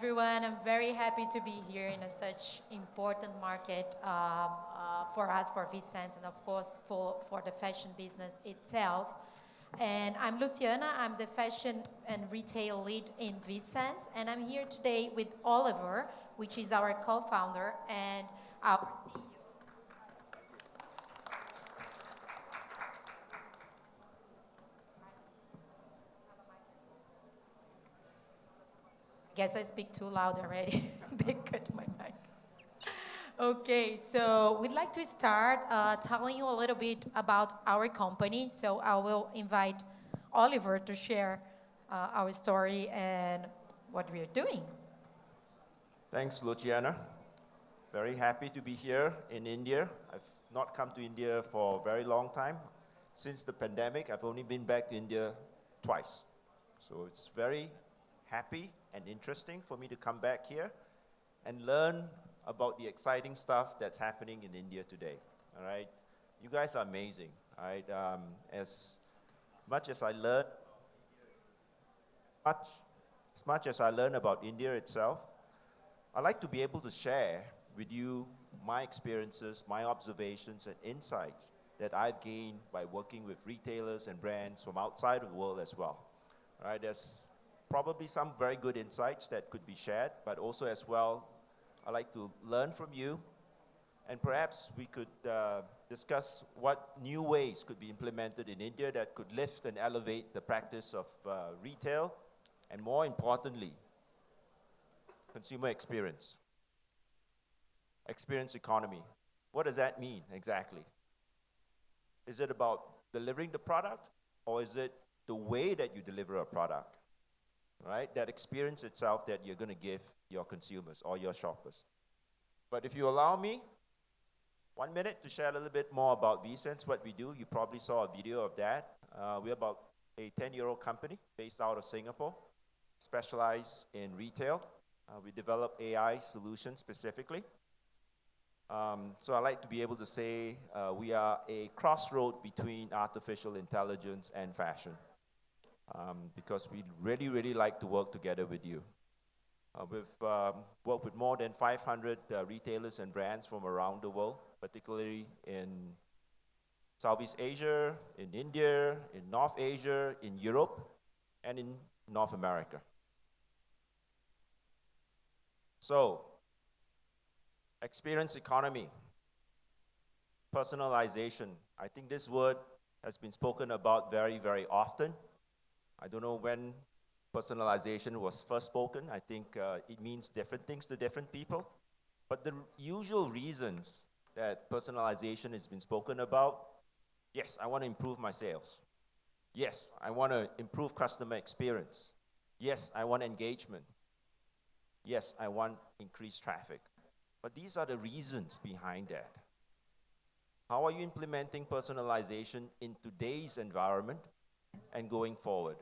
Everyone, I'm very happy to be here in such important market for us, for ViSenze, and of course for the fashion business itself. And I'm Luciana, I'm the fashion and retail lead in ViSenze, and I'm here today with Oliver, which is our co-founder and our CEO. Guess I speak too loud already. They cut my mic. Okay, so we'd like to start telling you a little bit about our company. So I will invite Oliver to share our story and what we are doing. Thanks, Luciana. Very happy to be here in India. I've not come to India for a very long time. Since the pandemic, I've only been back to India twice. So it's very happy and interesting for me to come back here and learn about the exciting stuff that's happening in India today. All right, you guys are amazing. All right, as much as I learn, much, as much as I learn about India itself, I like to be able to share with you my experiences, my observations, and insights that I've gained by working with retailers and brands from outside of the world as well. All right, there's probably some very good insights that could be shared, but also as well, I like to learn from you, and perhaps we could discuss what new ways could be implemented in India that could lift and elevate the practice of retail, and more importantly, consumer experience. Experience economy. What does that mean exactly? Is it about delivering the product, or is it the way that you deliver a product? Right? That experience itself that you're going to give your consumers or your shoppers. But if you allow me 1 minute to share a little bit more about ViSenze, what we do, you probably saw a video of that. We're about a 10-year-old company based out of Singapore, specialized in retail. We develop AI solutions specifically. So I like to be able to say we are a crossroad between artificial intelligence and fashion. Because we really like to work together with you. We've worked with more than 500 retailers and brands from around the world, particularly in Southeast Asia, in India, in North Asia, in Europe, and in North America. So, experience economy, personalization. I think this word has been spoken about very often. I don't know when personalization was first spoken. I think it means different things to different people. But the usual reasons that personalization has been spoken about, yes, I want to improve my sales. Yes, I want to improve customer experience. Yes, I want engagement. Yes, I want increased traffic. But these are the reasons behind that. How are you implementing personalization in today's environment and going forward?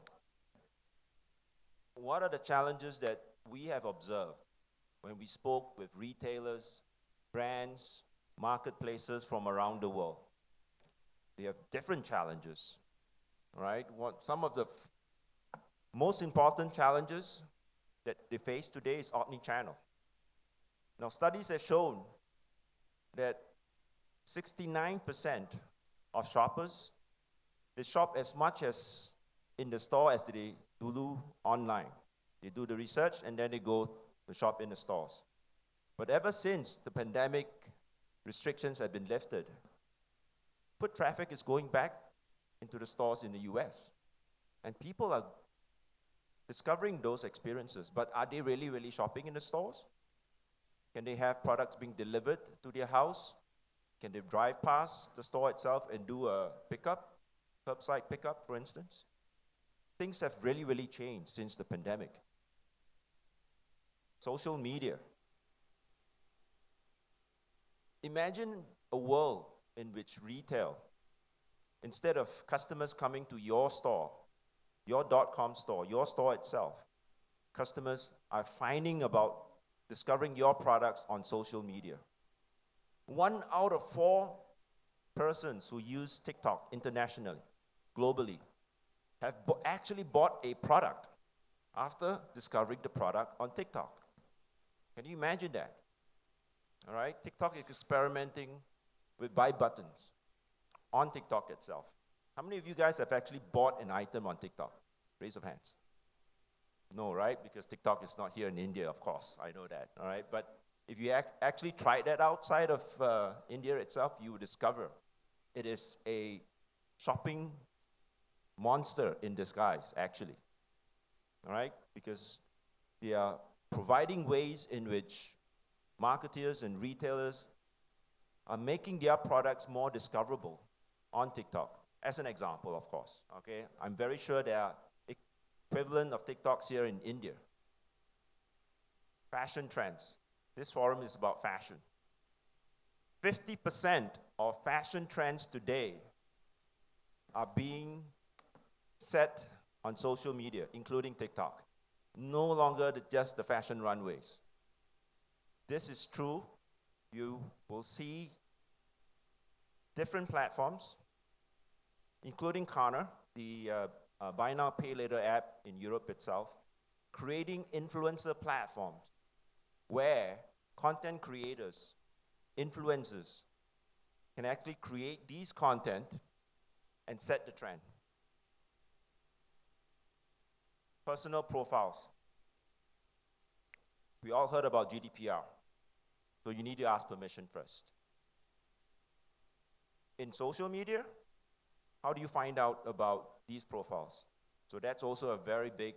What are the challenges that we have observed when we spoke with retailers, brands, marketplaces from around the world? They have different challenges, right? Some of the most important challenges that they face today is omnichannel. Now, studies have shown that 69% of shoppers, they shop as much as in the store as they do online. They do the research and then they go to shop in the stores. But ever since the pandemic restrictions have been lifted, foot traffic is going back into the stores in the US. And people are discovering those experiences, but are they really shopping in the stores? Can they have products being delivered to their house? Can they drive past the store itself and do a pickup, curbside pickup, for instance? Things have really changed since the pandemic. Social media. Imagine a world in which retail, instead of customers coming to your store, your .com store, your store itself, customers are finding about discovering your products on social media. 1 out of 4 persons who use TikTok internationally, globally, have actually bought a product after discovering the product on TikTok. Can you imagine that? All right, TikTok is experimenting with buy buttons on TikTok itself. How many of you guys have actually bought an item on TikTok? Raise of hands. No, right? Because TikTok is not here in India, of course. I know that, all right? But if you actually tried that outside of India itself, you would discover it is a shopping monster in disguise, actually, all right? Because they are providing ways in which marketeers and retailers are making their products more discoverable on TikTok, as an example, of course, okay? I'm very sure there are equivalent of TikToks here in India. Fashion trends. This forum is about fashion. 50% of fashion trends today are being set on social media, including TikTok. No longer just the fashion runways. This is true. You will see different platforms, including Klarna, the buy now, pay later app in Europe itself, creating influencer platforms where content creators, influencers, can actually create these content and set the trend. Personal profiles. We all heard about GDPR, so you need to ask permission first. In social media, how do you find out about these profiles? So that's also a very big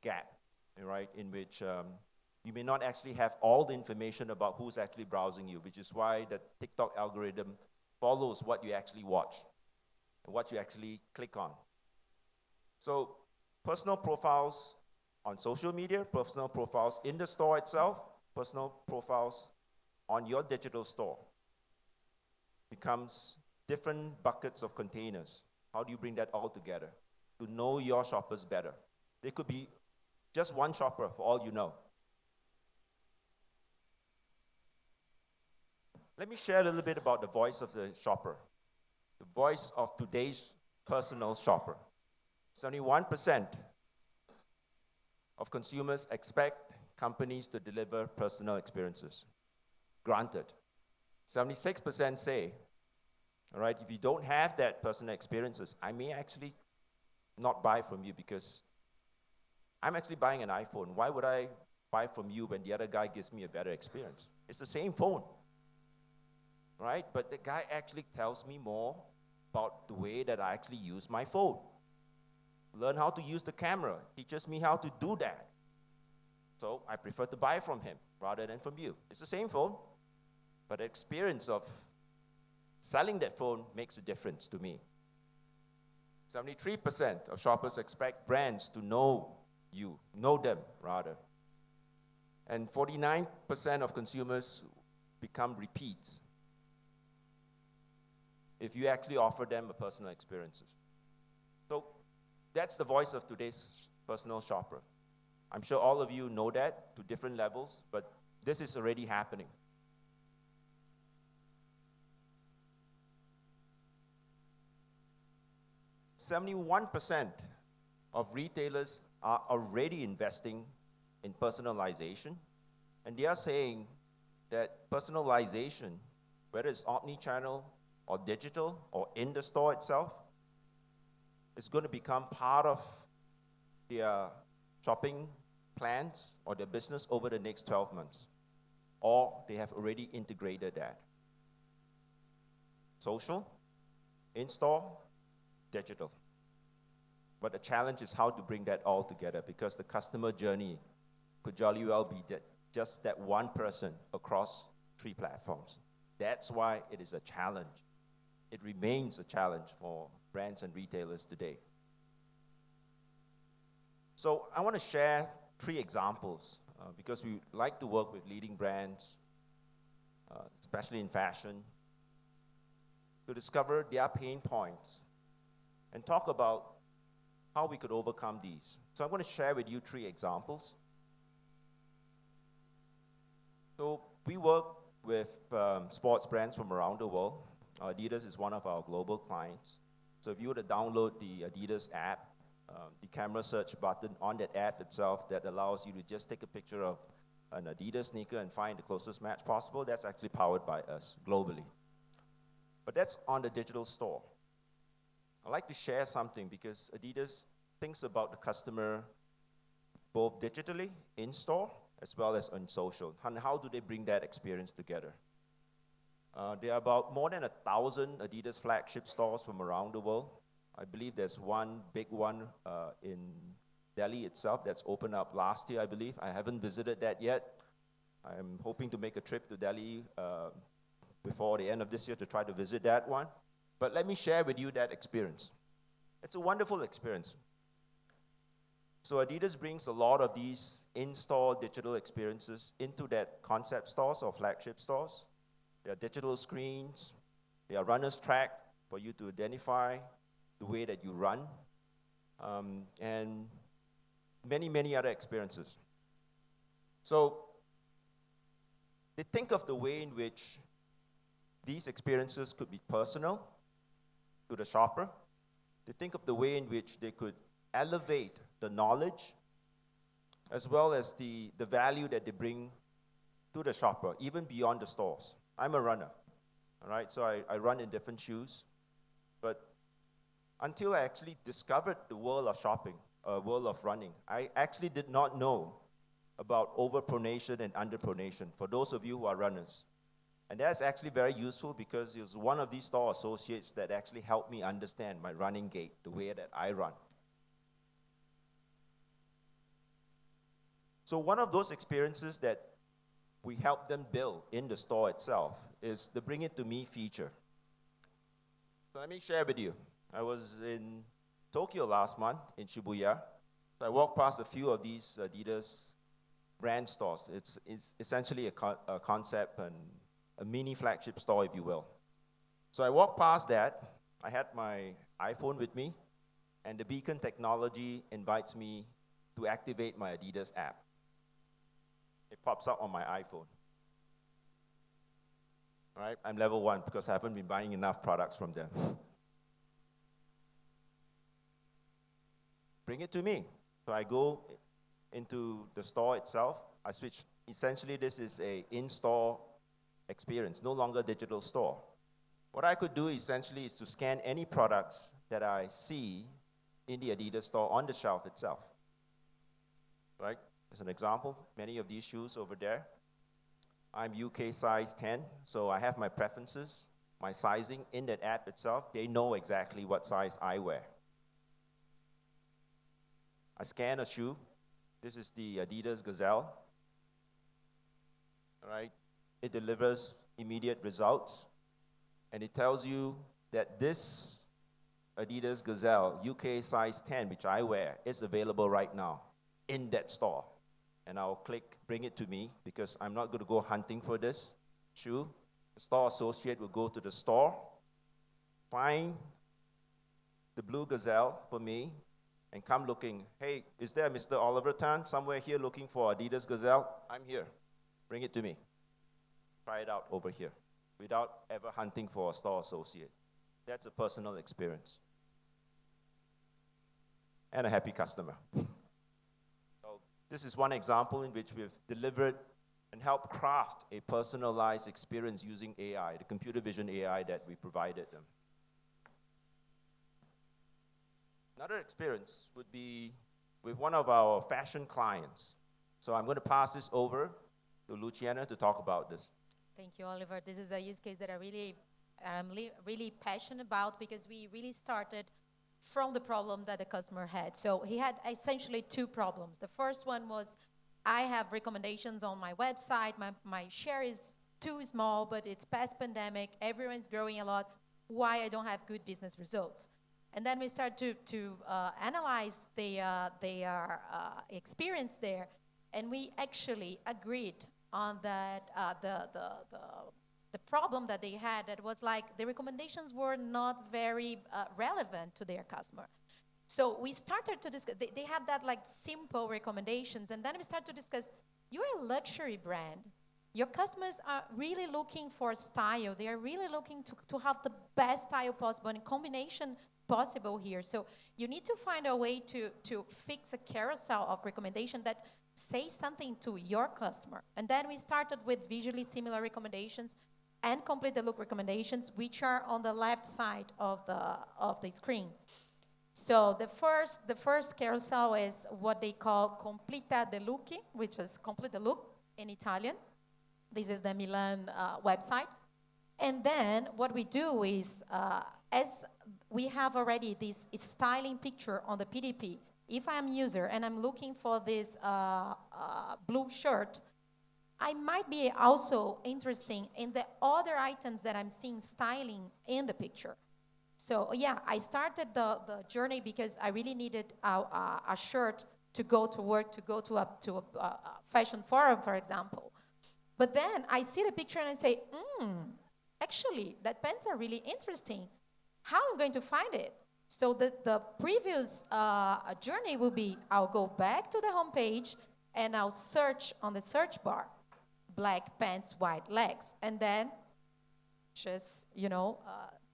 gap, right, in which you may not actually have all the information about who's actually browsing you, which is why the TikTok algorithm follows what you actually watch and what you actually click on. So personal profiles on social media, personal profiles in the store itself, personal profiles on your digital store becomes different buckets of containers. How do you bring that all together to know your shoppers better? They could be just one shopper for all you know. Let me share a little bit about the voice of the shopper, the voice of today's personal shopper. 71% of consumers expect companies to deliver personal experiences. Granted. 76% say, all right, if you don't have that personal experiences, I may actually not buy from you because I'm actually buying an iPhone. Why would I buy from you when the other guy gives me a better experience? It's the same phone, right? But the guy actually tells me more about the way that I actually use my phone. Learn how to use the camera, teaches me how to do that. So I prefer to buy from him rather than from you. It's the same phone, but the experience of selling that phone makes a difference to me. 73% of shoppers expect brands to know you, know them rather. And 49% of consumers become repeats if you actually offer them a personal experiences. So that's the voice of today's personal shopper. I'm sure all of you know that to different levels, but this is already happening. %71% of retailers are already investing in personalization, and they are saying that personalization, whether it's omnichannel or digital or in the store itself, is going to become part of their shopping plans or their business over the next 12 months. Or they have already integrated that. Social, in-store, digital. But the challenge is how to bring that all together, because the customer journey could jolly well be just that one person across 3 platforms. That's why it is a challenge. It remains a challenge for brands and retailers today. So I want to share 3 examples because we like to work with leading brands, especially in fashion, to discover their pain points and talk about how we could overcome these. So I'm going to share with you 3 examples. So we work with sports brands from around the world. Adidas is one of our global clients. So if you were to download the Adidas app, the camera search button on that app itself that allows you to just take a picture of an Adidas sneaker and find the closest match possible, that's actually powered by us globally. But that's on the digital store. I'd like to share something because Adidas thinks about the customer both digitally, in store, as well as on social. And how do they bring that experience together? There are about more than 1,000 Adidas flagship stores from around the world. I believe there's one big one in Delhi itself that's opened up last year, I believe. I haven't visited that yet. I'm hoping to make a trip to Delhi before the end of this year to try to visit that one. But let me share with you that experience. It's a wonderful experience. So Adidas brings a lot of these in-store digital experiences into that concept stores or flagship stores. There are digital screens. There are runner's track for you to identify the way that you run. And many, many other experiences. So they think of the way in which these experiences could be personal to the shopper. They think of the way in which they could elevate the knowledge as well as the value that they bring to the shopper, even beyond the stores. I'm a runner, all right? So I run in different shoes. But until I actually discovered the world of shopping, world of running, I actually did not know about overpronation and underpronation for those of you who are runners. And that's actually very useful because it was one of these store associates that actually helped me understand my running gait, the way that I run. So one of those experiences that we help them build in the store itself is the Bring It To Me feature. So let me share with you. I was in Tokyo last month, in Shibuya. So I walked past a few of these Adidas brand stores. It's essentially a concept and a mini flagship store, if you will. So I walked past that. I had my iPhone with me, and the beacon technology invites me to activate my Adidas app. It pops up on my iPhone. All right, I'm level 1 because I haven't been buying enough products from them. Bring it to me. So I go into the store itself. I switch. Essentially, this is a in-store experience, no longer digital store. What I could do essentially is to scan any products that I see in the Adidas store on the shelf itself. Right? As an example, many of these shoes over there, I'm UK size 10, so I have my preferences, my sizing in that app itself. They know exactly what size I wear. I scan a shoe. This is the Adidas Gazelle. All right? It delivers immediate results, and it tells you that this Adidas Gazelle UK size 10, which I wear, is available right now in that store. And I'll click Bring It To Me because I'm not going to go hunting for this shoe. The store associate will go to the store, find the blue Gazelle for me, and come looking. Hey, is there Mr. Oliver Tan somewhere here looking for Adidas Gazelle? I'm here. Bring it to me. Try it out over here without ever hunting for a store associate. That's a personal experience. And a happy customer. So this is one example in which we've delivered and helped craft a personalized experience using AI, the computer vision AI that we provided them. Another experience would be with one of our fashion clients. So I'm going to pass this over to Luciana to talk about this. Thank you, Oliver. This is a use case that I'm really passionate about because we really started from the problem that the customer had. So he had essentially two problems. The first one was, I have recommendations on my website. My share is too small, but it's past pandemic. Everyone's growing a lot. Why I don't have good business results? And then we start to analyze their experience there, and we actually agreed on that the problem that they had, that was like the recommendations were not very relevant to their customer. So we started to discuss, they had that like simple recommendations, and then we started to discuss, you're a luxury brand. Your customers are really looking for style. They are really looking to have the best style possible in combination possible here. So you need to find a way to fix a carousel of recommendation that say something to your customer. And then we started with visually similar recommendations and complete the look recommendations, which are on the left side of the screen. So the first carousel is what they call completa the look, which is complete the look in Italian. This is the Milan website. And then what we do is, as we have already this styling picture on the PDP, if I'm user and I'm looking for this blue shirt, I might be also interested in the other items that I'm seeing styling in the picture. So yeah, I started the journey because I really needed a shirt to go to work, to go to a fashion forum, for example. But then I see the picture and I say, actually, that pants are really interesting. How am I going to find it? So the previous journey will be, I'll go back to the homepage and I'll search on the search bar, black pants, white legs, and then just,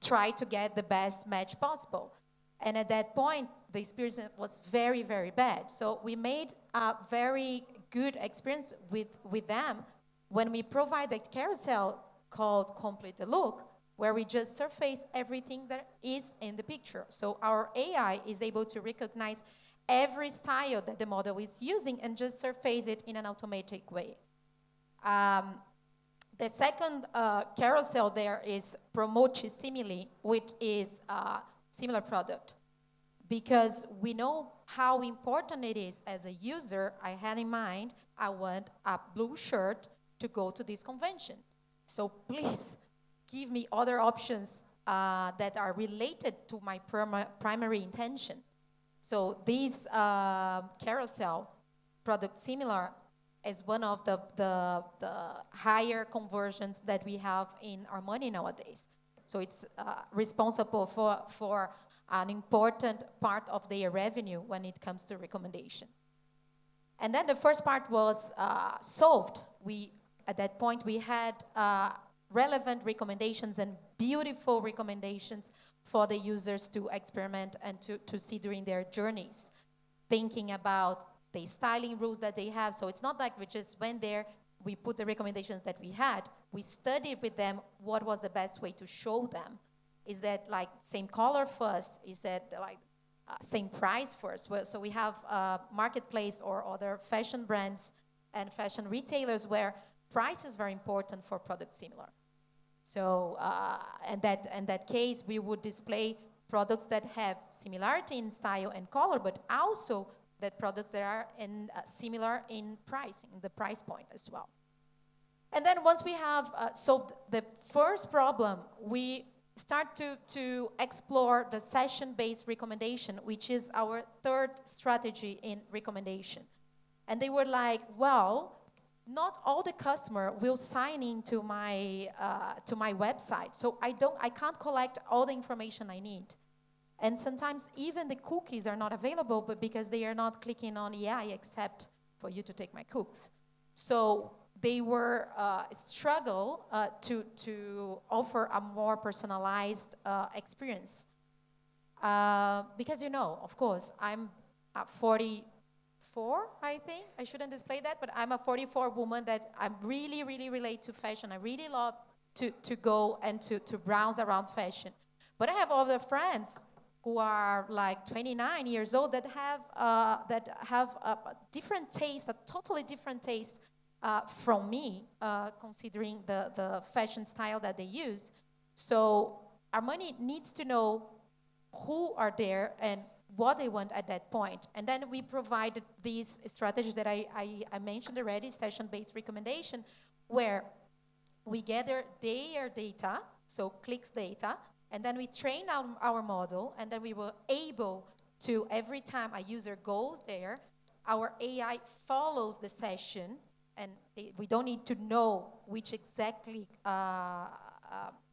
try to get the best match possible. And at that point, the experience was very, very bad. So we made a very good experience with them when we provide a carousel called Complete the Look, where we just surface everything that is in the picture. So our AI is able to recognize every style that the model is using and just surface it in an automatic way. The second carousel there is Promote Simile, which is a similar product. Because we know how important it is as a user, I had in mind, I want a blue shirt to go to this convention. So please give me other options that are related to my primary intention. So this carousel, product similar, is one of the higher conversions that we have in our money nowadays. So it's responsible for an important part of their revenue when it comes to recommendation. And then the first part was solved. At that point, we had relevant recommendations and beautiful recommendations for the users to experiment and to see during their journeys, thinking about the styling rules that they have. So it's not like we just went there, we put the recommendations that we had, we studied with them what was the best way to show them. Is that like same color first? Is that like same price first? Well, so we have marketplace or other fashion brands and fashion retailers where price is very important for products similar. So in that case, we would display products that have similarity in style and color, but also that products that are similar in pricing, the price point as well. And then once we have solved the first problem, we start to explore the session-based recommendation, which is our third strategy in recommendation. And they were like, well, not all the customer will sign into my website, so I can't collect all the information I need. And sometimes even the cookies are not available, but because they are not clicking on, yeah, I accept for you to take my cookies. So they were struggle to offer a more personalized experience. Because of course, I'm 44, I think. I shouldn't display that, but I'm a 44 woman that I really, really relate to fashion. I really love to go and to browse around fashion. But I have other friends who are like 29 years old that have a different taste, a totally different taste from me, considering the fashion style that they use. So Armani needs to know who are there and what they want at that point. And then we provided these strategies that I mentioned already, session-based recommendation, where we gather their data, so clicks data, and then we train our model, and then we were able to, every time a user goes there, our AI follows the session, and we don't need to know which exactly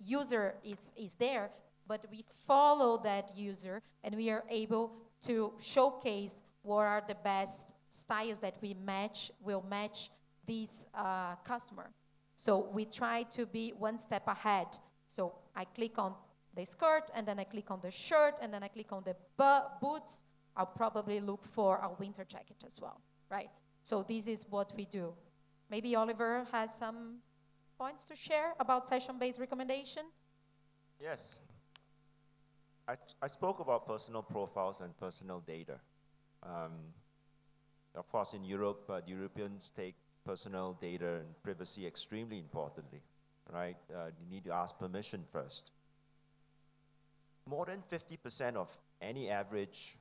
user is there, but we follow that user, and we are able to showcase what are the best styles that will match this customer. So we try to be one step ahead. So I click on the skirt, and then I click on the shirt, and then I click on the boots, I'll probably look for a winter jacket as well, right? So this is what we do. Maybe Oliver has some points to share about session-based recommendation? Yes. I spoke about personal profiles and personal data. Of course, in Europe, Europeans take personal data and privacy extremely importantly, right? You need to ask permission first. More than 50% of any average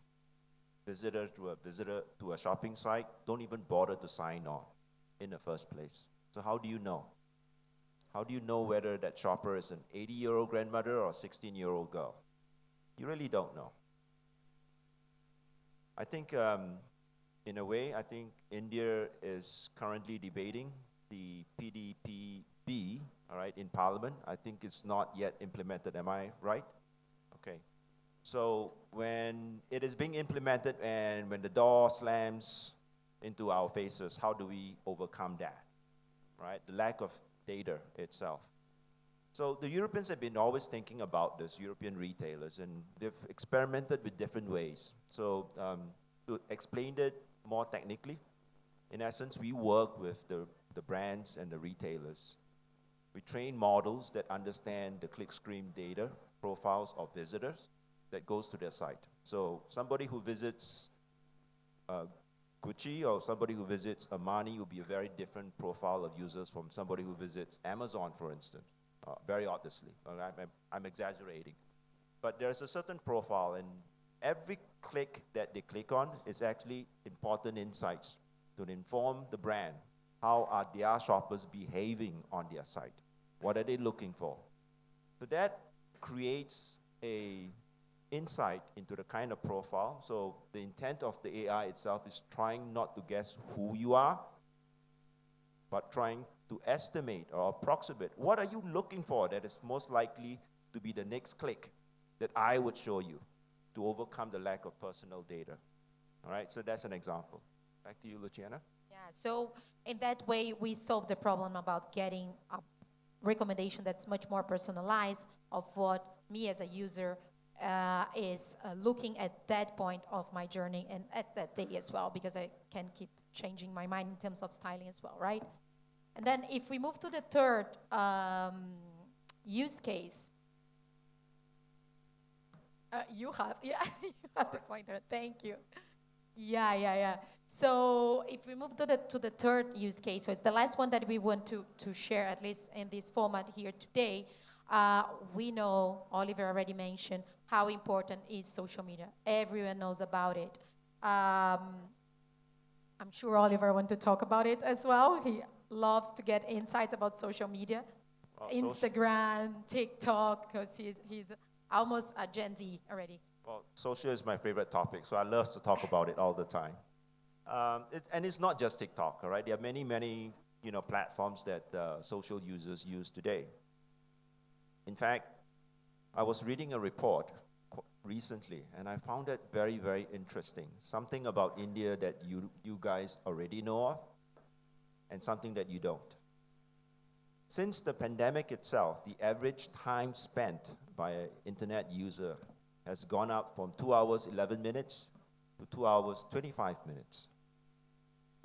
visitor to a shopping site don't even bother to sign on in the first place. So how do you know? How do you know whether that shopper is an 80-year-old grandmother or a 16-year-old girl? You really don't know. I think, in a way, I think India is currently debating the PDPB, all right, in Parliament. I think it's not yet implemented. Am I right? Okay. So when it is being implemented and when the door slams into our faces, how do we overcome that, right? The lack of data itself. So the Europeans have been always thinking about this, European retailers, and they've experimented with different ways. So to explain it more technically, in essence, we work with the brands and the retailers. We train models that understand the clickstream data profiles of visitors that goes to their site. So somebody who visits Gucci or somebody who visits Armani will be a very different profile of users from somebody who visits Amazon, for instance. Very obviously, I'm exaggerating. But there's a certain profile, and every click that they click on is actually important insights to inform the brand. How are their shoppers behaving on their site? What are they looking for? So that creates a insight into the kind of profile. So the intent of the AI itself is trying not to guess who you are, but trying to estimate or approximate what are you looking for that is most likely to be the next click that I would show you to overcome the lack of personal data. All right, so that's an example. Back to you, Luciana. Yeah, so in that way, we solve the problem about getting a recommendation that's much more personalized of what me as a user is looking at that point of my journey and at that day as well, because I can keep changing my mind in terms of styling as well, right? And then if we move to the third use case, you have the pointer, thank you. Yeah. So if we move to the third use case, so it's the last one that we want to share, at least in this format here today. We know, Oliver already mentioned, how important is social media. Everyone knows about it. I'm sure Oliver wants to talk about it as well. He loves to get insights about social media. Well, Instagram, TikTok, because he's almost a Gen Z already. Well, social is my favorite topic, so I love to talk about it all the time. And it's not just TikTok, all right? There are many platforms that social users use today. In fact, I was reading a report recently, and I found it very, very interesting. Something about India that you guys already know of, and something that you don't. Since the pandemic itself, the average time spent by an internet user has gone up from 2 hours, 11 minutes to 2 hours, 25 minutes.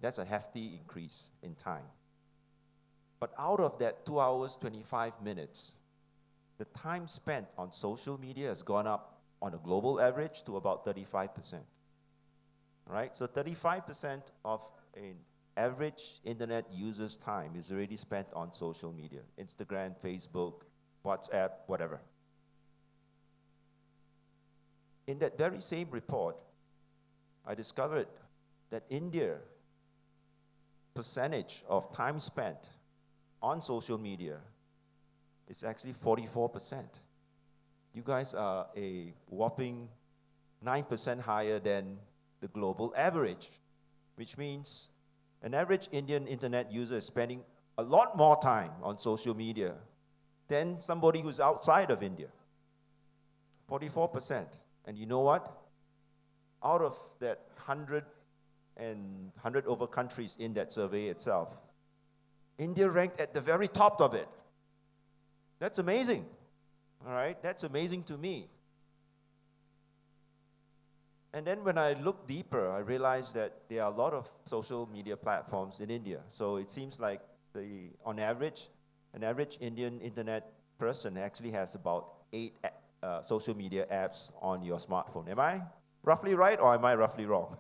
That's a hefty increase in time. But out of that 2 hours, 25 minutes, the time spent on social media has gone up on a global average to about 35%. Right? So 35% of an average internet user's time is already spent on social media. Instagram, Facebook, WhatsApp, whatever. In that very same report, I discovered that India percentage of time spent on social media is actually 44%. You guys are a whopping 9% higher than the global average, which means an average Indian internet user is spending a lot more time on social media than somebody who's outside of India. 44%. And you know what? Out of that 100 over countries in that survey itself, India ranked at the very top of it. That's amazing, All right, that's amazing to me. And then when I look deeper, I realized that there are a lot of social media platforms in India. So it seems like on average, an average Indian internet person actually has about 8 social media apps on your smartphone. Am I roughly right or am I roughly wrong?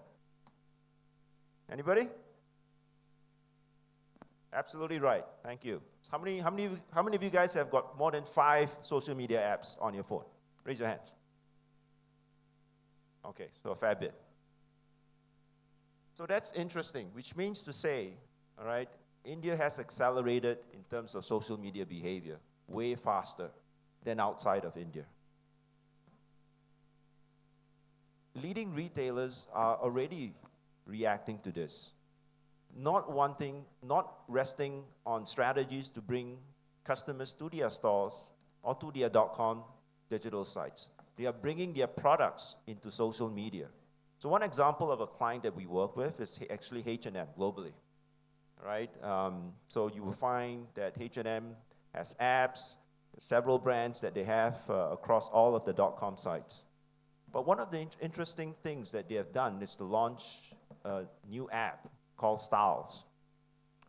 Anybody? Absolutely right. Thank you. How many of you guys have got more than 5 social media apps on your phone? Raise your hands. Okay, so a fair bit. So that's interesting, which means to say, all right, India has accelerated in terms of social media behavior way faster than outside of India. Leading retailers are already reacting to this, not resting on strategies to bring customers to their stores or to their .com digital sites. They are bringing their products into social media. So one example of a client that we work with is actually H&M globally, right? So you will find that H&M has apps, several brands that they have across all of the .com sites. But one of the interesting things that they have done is to launch a new app called Styles,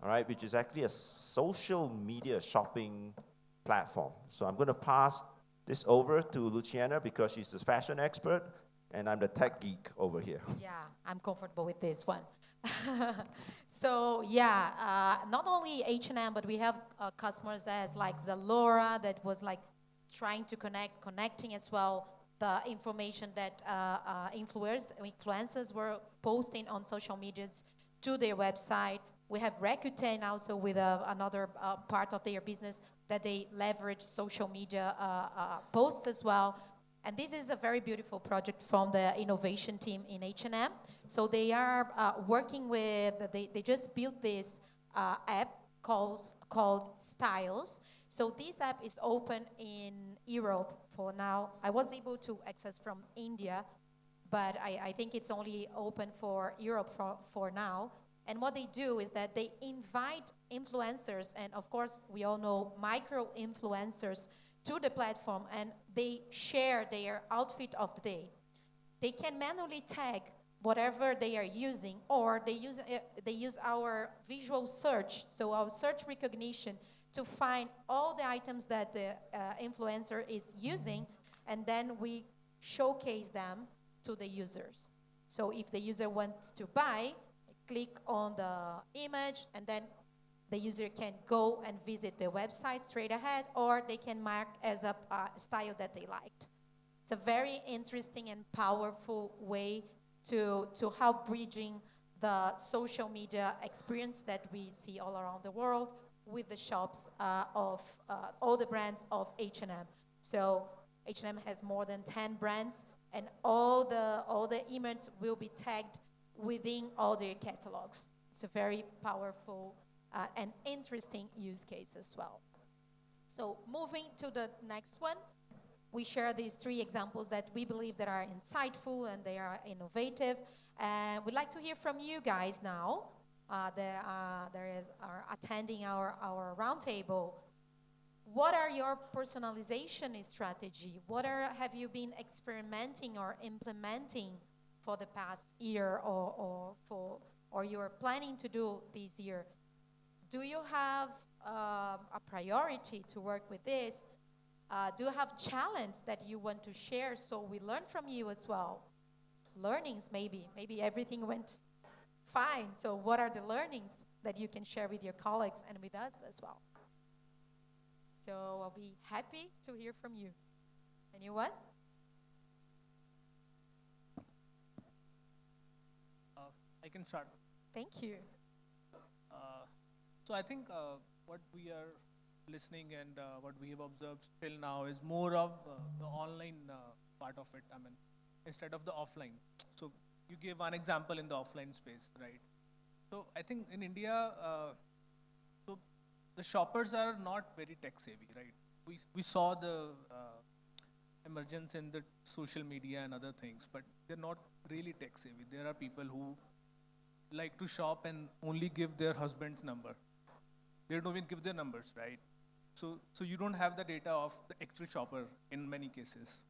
all right, which is actually a social media shopping platform. So I'm going to pass this over to Luciana because she's the fashion expert and I'm the tech geek over here. Yeah, I'm comfortable with this one. So yeah, not only H&M, but we have customers as like Zalora that was like trying to connecting as well the information that influencers were posting on social medias to their website. We have Rakuten also with another part of their business that they leverage social media posts as well. And this is a very beautiful project from the innovation team in H&M. So they are working with, they just built this app called Styles. So this app is open in Europe for now. I was able to access from India, but I think it's only open for Europe for now. And what they do is that they invite influencers, and of course we all know micro-influencers, to the platform, and they share their outfit of the day. They can manually tag whatever they are using, or they use our visual search, so our search recognition, to find all the items that the influencer is using, and then we showcase them to the users. So if the user wants to buy, click on the image, and then the user can go and visit the website straight ahead, or they can mark as a style that they liked. It's a very interesting and powerful way to help bridging the social media experience that we see all around the world with the shops of all the brands of H&M. So H&M has more than 10 brands, and all the images will be tagged within all their catalogs. It's a very powerful and interesting use case as well. So moving to the next one, we share these 3 examples that we believe that are insightful and they are innovative. And we'd like to hear from you guys now. Are attending our roundtable. What are your personalization strategy? What have you been experimenting or implementing for the past year, or you're planning to do this year? Do you have a priority to work with this? Do you have challenge that you want to share so we learn from you as well? Learnings, maybe everything went fine. So what are the learnings that you can share with your colleagues and with us as well? So I'll be happy to hear from you. Anyone? I can start. Thank you. So I think what we are listening and what we have observed till now is more of the online part of it, I mean, instead of the offline. So you gave one example in the offline space, right? So I think in India, so the shoppers are not very tech savvy, right? We saw the emergence in the social media and other things, but they're not really tech savvy. There are people who like to shop and only give their husband's number. They don't even give their numbers, right? So you don't have the data of the actual shopper in many cases,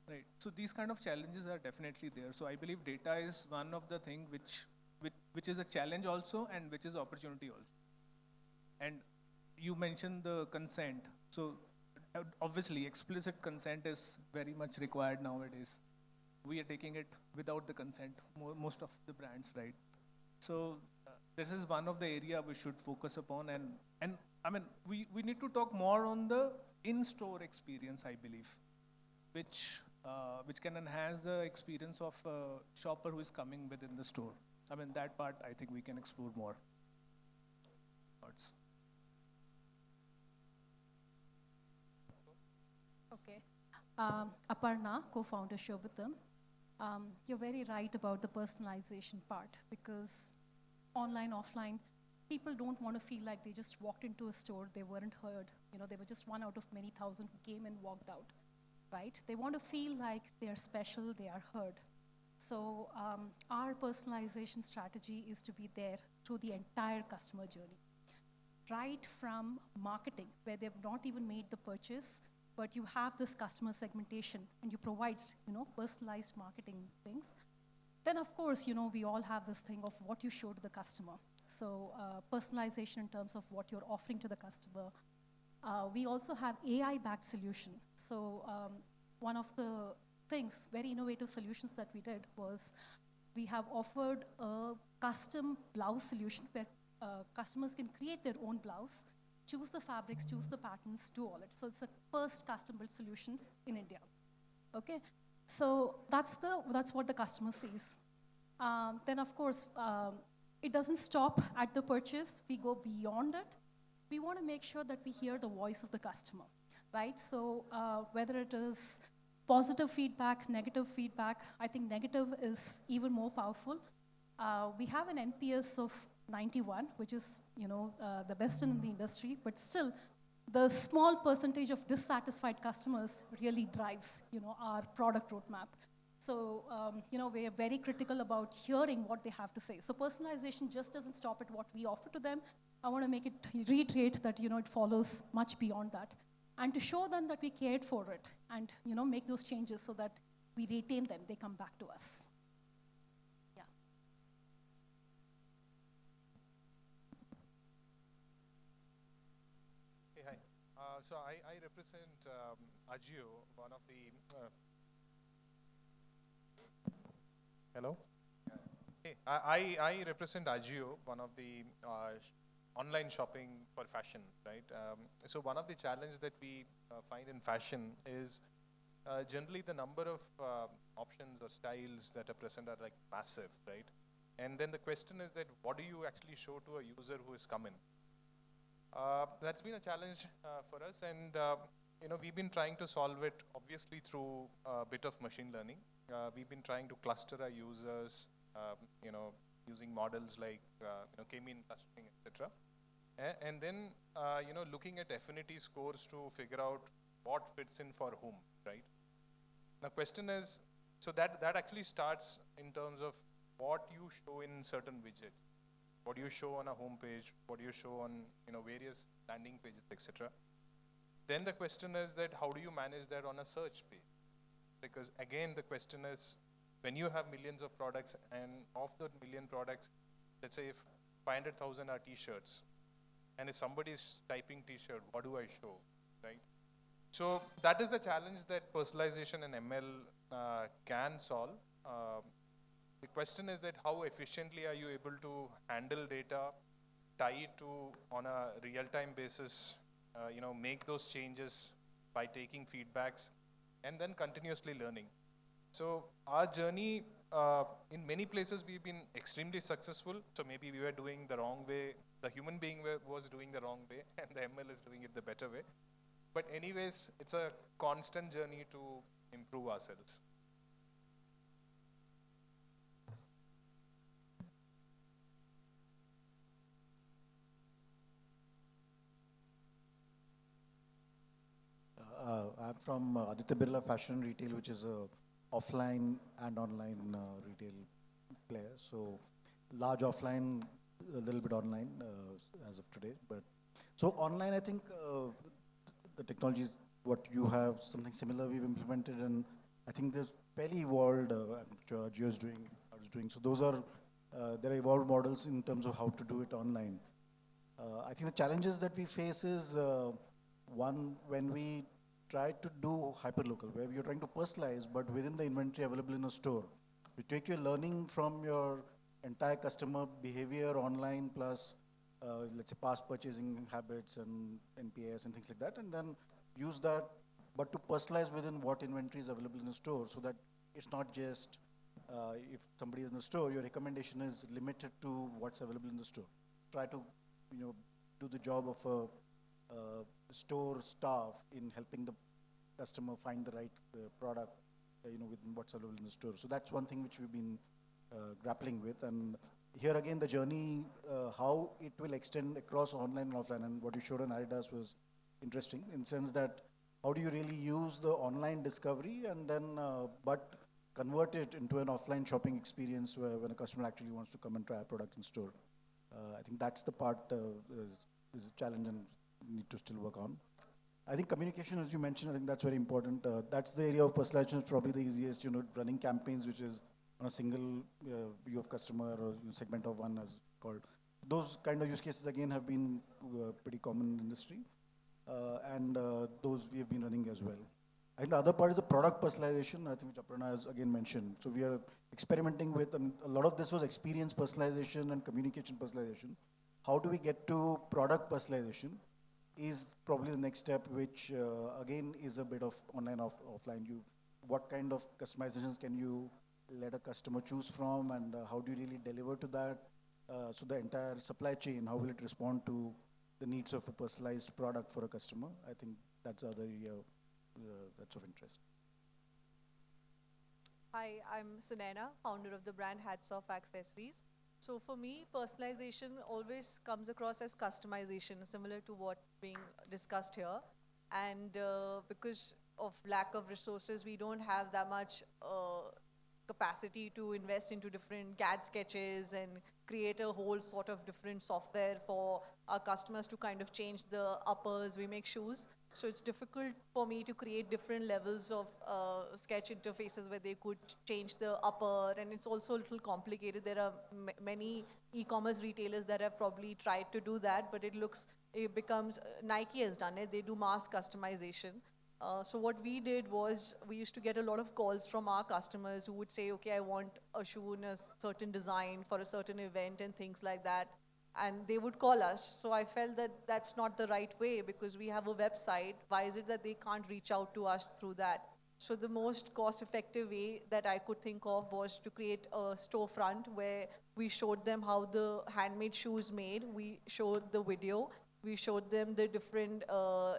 right? So these kind of challenges are definitely there. So I believe data is one of the thing which is a challenge also and which is opportunity also. And you mentioned the consent. So obviously explicit consent is very much required nowadays. We are taking it without the consent, most of the brands, right? So this is one of the area we should focus upon, and I mean we need to talk more on the in-store experience, I believe, which can enhance the experience of a shopper who is coming within the store. I mean that part I think we can explore more. Thoughts? Okay. Aparna, co-founder Shobitam. You're very right about the personalization part, because online, offline, people don't want to feel like they just walked into a store, they weren't heard. You know, they were just one out of many thousand who came and walked out, right? They want to feel like they are special, they are heard. So our personalization strategy is to be there through the entire customer journey. Right from marketing, where they've not even made the purchase, but you have this customer segmentation and you provide, personalized marketing things. Then of course, we all have this thing of what you show to the customer. So personalization in terms of what you're offering to the customer. We also have AI-backed solution. So one of the things, very innovative solutions that we did was we have offered a custom blouse solution where customers can create their own blouse, choose the fabrics, choose the patterns, do all it. So it's a first custom-built solution in India. Okay, so that's what the customer sees. Then of course, it doesn't stop at the purchase. We go beyond it. We want to make sure that we hear the voice of the customer, right? So whether it is positive feedback, negative feedback, I think negative is even more powerful. We have an NPS of 91, which is the best in the industry, but still the small percentage of dissatisfied customers really drives our product roadmap. So we are very critical about hearing what they have to say. So personalization just doesn't stop at what we offer to them. I want to make it reiterate that it follows much beyond that, and to show them that we cared for it, and make those changes so that we retain them, they come back to us. So I represent AJIO, one of the... Hello? Hey, I represent AJIO, one of the online shopping for fashion, right? So one of the challenges that we find in fashion is generally the number of options or styles that are present are like massive, right? And then the question is that what do you actually show to a user who is coming? That's been a challenge for us, and we've been trying to solve it obviously through a bit of machine learning. We've been trying to cluster our users, using models like K-mean clustering, etc. And then looking at affinity scores to figure out what fits in for whom, right? Now, question is, so that actually starts in terms of what you show in certain widgets. What do you show on a home page? What do you show on various landing pages, etc. Then the question is that how do you manage that on a search page? Because again, the question is when you have millions of products, and of the million products, let's say if 500,000 are t-shirts, and if somebody is typing t-shirt, what do I show, right? So that is the challenge that personalization and ML can solve. The question is that how efficiently are you able to handle data, tie it to on a real-time basis, make those changes by taking feedbacks, and then continuously learning. So our journey, in many places we've been extremely successful. So maybe we were doing the wrong way, the human being was doing the wrong way, and the ML is doing it the better way. But anyways, it's a constant journey to improve ourselves. I'm from Aditya Birla Fashion Retail, which is a offline and online retail player. So large offline, a little bit online as of today. But So online, I think the technology is what you have, something similar we've implemented, and I think there's fairly evolved, which AJIO is doing, ours doing. So those are, there are evolved models in terms of how to do it online. I think the challenges that we face is, one, when we try to do hyperlocal, where you're trying to personalize, but within the inventory available in a store. You take your learning from your entire customer behavior online plus, let's say, past purchasing habits and NPS and things like that, and then use that, but to personalize within what inventory is available in the store, so that it's not just, if somebody is in the store, your recommendation is limited to what's available in the store. Try to, do the job of a store staff in helping the customer find the right product, within what's available in the store. So that's one thing which we've been grappling with. And here again, the journey, how it will extend across online and offline, and what you showed on Adidas was interesting in the sense that how do you really use the online discovery and then, but convert it into an offline shopping experience where when a customer actually wants to come and try a product in store. I think that's the part is a challenge and need to still work on. I think communication, as you mentioned, I think that's very important. That's the area of personalization is probably the easiest, running campaigns, which is on a single view of customer or segment of one as called. Those kind of use cases, again, have been pretty common in the industry. And those we have been running as well. I think the other part is the product personalization, I think which Aparna has again mentioned. So we are experimenting with, and a lot of this was experience personalization and communication personalization. How do we get to product personalization is probably the next step, which again is a bit of online, offline. What kind of customizations can you let a customer choose from, and how do you really deliver to that? So the entire supply chain, how will it respond to the needs of a personalized product for a customer? I think that's the other area that's of interest. Hi, I'm Sunena, founder of the brand Hats Off Accessories. So for me, personalization always comes across as customization, similar to what's being discussed here. And because of lack of resources, we don't have that much capacity to invest into different CAD sketches and create a whole sort of different software for our customers to kind of change the uppers. We make shoes. So it's difficult for me to create different levels of sketch interfaces where they could change the upper, and it's also a little complicated. There are many e-commerce retailers that have probably tried to do that, but it becomes, Nike has done it, they do mass customization. So what we did was, we used to get a lot of calls from our customers who would say, okay, I want a shoe in a certain design for a certain event and things like that. And they would call us. So I felt that that's not the right way, because we have a website. Why is it that they can't reach out to us through that? So the most cost-effective way that I could think of was to create a storefront where we showed them how the handmade shoes made. We showed the video. We showed them the different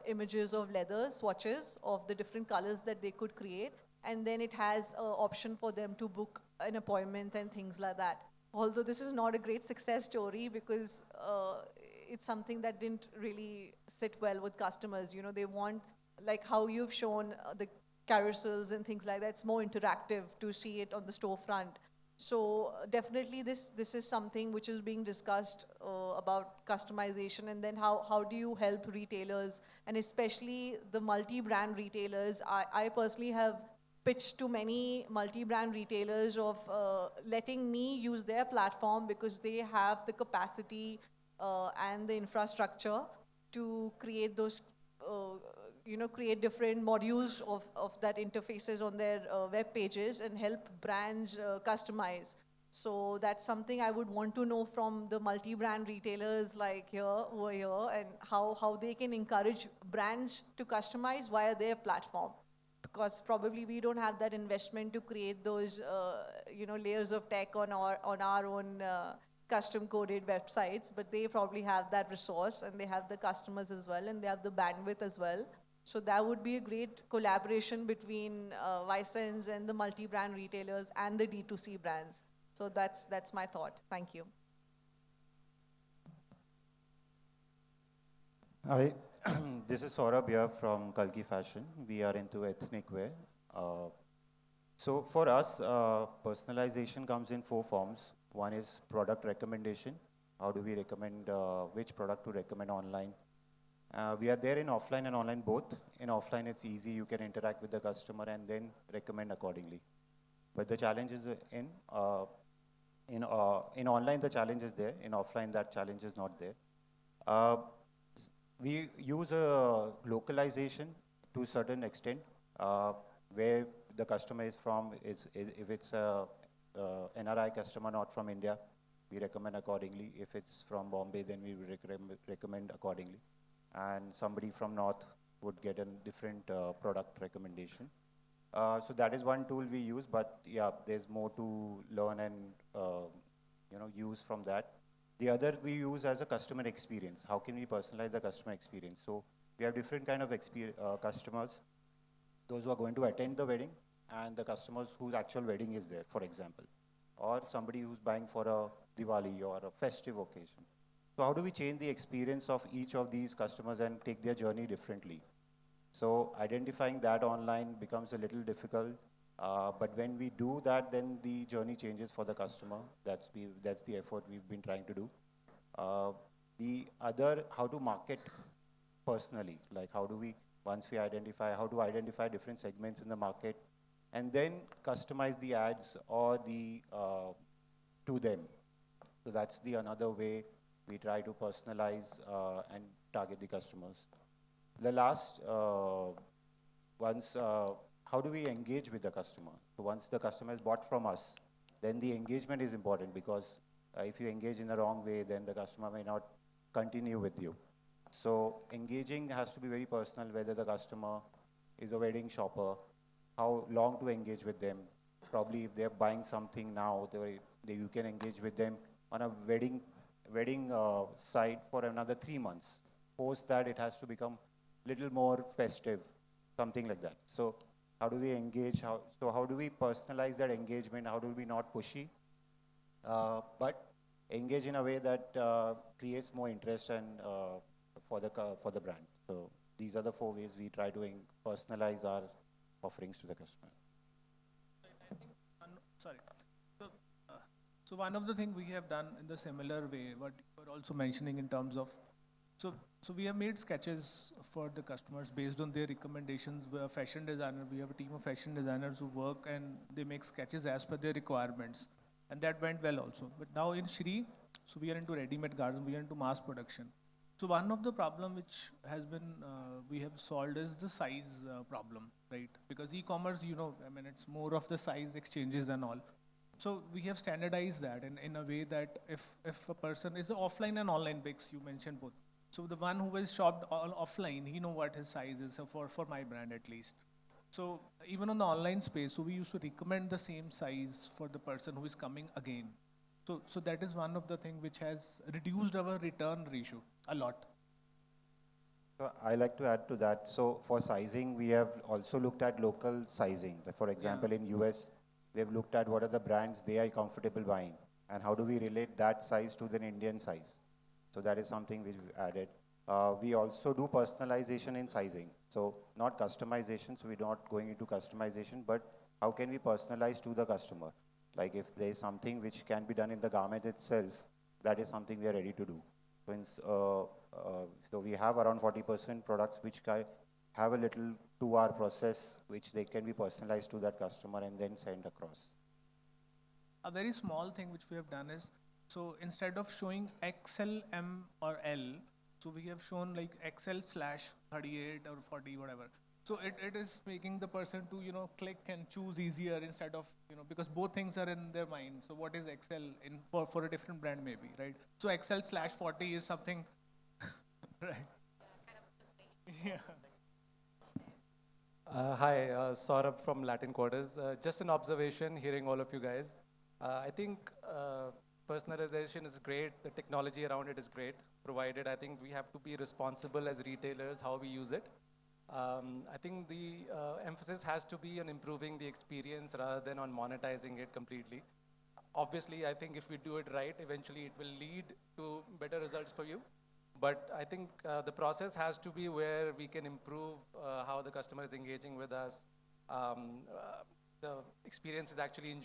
images of leather swatches of the different colors that they could create. And then it has an option for them to book an appointment and things like that. Although this is not a great success story, because it's something that didn't really sit well with customers. They want, like how you've shown the carousels and things like that, it's more interactive to see it on the storefront. So definitely this is something which is being discussed about customization, and then how do you help retailers, and especially the multi-brand retailers. I personally have pitched to many multi-brand retailers of letting me use their platform, because they have the capacity and the infrastructure to create those, create different modules of that interfaces on their web pages and help brands customize. So that's something I would want to know from the multi-brand retailers like over here, and how they can encourage brands to customize via their platform. Because probably we don't have that investment to create those, layers of tech on our own custom-coded websites, but they probably have that resource, and they have the customers as well, and they have the bandwidth as well. So that would be a great collaboration between ViSENZE and the multi-brand retailers and the D2C brands. So that's my thought. Thank you. Hi, this is Saurabh here from Kalki Fashion. We are into ethnic wear. So for us, personalization comes in 4 forms. One is product recommendation. How do we recommend which product to recommend online We are there in offline and online both. In offline, it's easy. You can interact with the customer and then recommend accordingly. But the challenge is in online, the challenge is there. In offline, that challenge is not there. Uh, we use localization to a certain extent, where the customer is from. If it's a NRI customer, not from India, we recommend accordingly. If it's from Bombay, then we recommend accordingly. And somebody from North would get a different product recommendation. So that is one tool we use, but yeah, there's more to learn and use from that. The other we use as a customer experience. How can we personalize the customer experience? So we have different kind of customers. Those who are going to attend the wedding and the customers whose actual wedding is there, for example. Or somebody who's buying for a Diwali or a festive occasion. So how do we change the experience of each of these customers and take their journey differently? So identifying that online becomes a little difficult. But when we do that, then the journey changes for the customer. That's the effort we've been trying to do. The other, how to market personally, like once we identify, how to identify different segments in the market, and then customize the ads or to them. So that's another way we try to personalize and target the customers. The last, how do we engage with the customer? So once the customer is bought from us, then the engagement is important, because if you engage in the wrong way, then the customer may not continue with you. So engaging has to be very personal, whether the customer is a wedding shopper, how long to engage with them. Probably if they're buying something now, you can engage with them on a wedding site for another 3 months. Post that, it has to become little more festive, something like that. So how do we engage? How do we personalize that engagement? How do we not pushy, but engage in a way that creates more interest and for the brand? So these are the 4 ways we try to personalize our offerings to the customer. I think so one of the things we have done in the similar way, what you were also mentioning in terms of, so we have made sketches for the customers based on their recommendations. We are fashion designer. We have a team of fashion designers who work and they make sketches as per their requirements, and that went well also. But now in Shri, so we are into ready-made garments. We are into mass production. So one of the problem which has been we have solved is the size problem, right? Because e-commerce, it's more of the size exchanges and all. So we have standardized that in a way that if a person is offline and online mix, you mentioned both. So the one who is shopped offline, he know what his size is, for my brand at least. So even on the online space, so we used to recommend the same size for the person who is coming again. So that is one of the things which has reduced our return ratio a lot. So I like to add to that. So for sizing, we have also looked at local sizing. Like for example, in US, we have looked at what are the brands they are comfortable buying, and how do we relate that size to the Indian size. So that is something which we added. We also do personalization in sizing. So not customization, so we're not going into customization, but how can we personalize to the customer? Like if there is something which can be done in the garment itself, that is something we are ready to do. So we have around 40% products which have a little 2-hour process which they can be personalized to that customer and then sent across. A very small thing which we have done is, so instead of showing XL, M or L, so we have shown like XL/38 or 40, whatever. So it is making the person to, click and choose easier instead of, because both things are in their mind. So what is XL for a different brand maybe, right? So XL/40 is something, right? Yeah. Hi, Saurabh from Latin Quarters. Just an observation, hearing all of you guys. I think personalization is great. The technology around it is great, provided I think we have to be responsible as retailers how we use it. I think the emphasis has to be on improving the experience rather than on monetizing it completely. Obviously, I think if we do it right, eventually it will lead to better results for you. But I think the process has to be where we can improve how the customer is engaging with us. The experience is actually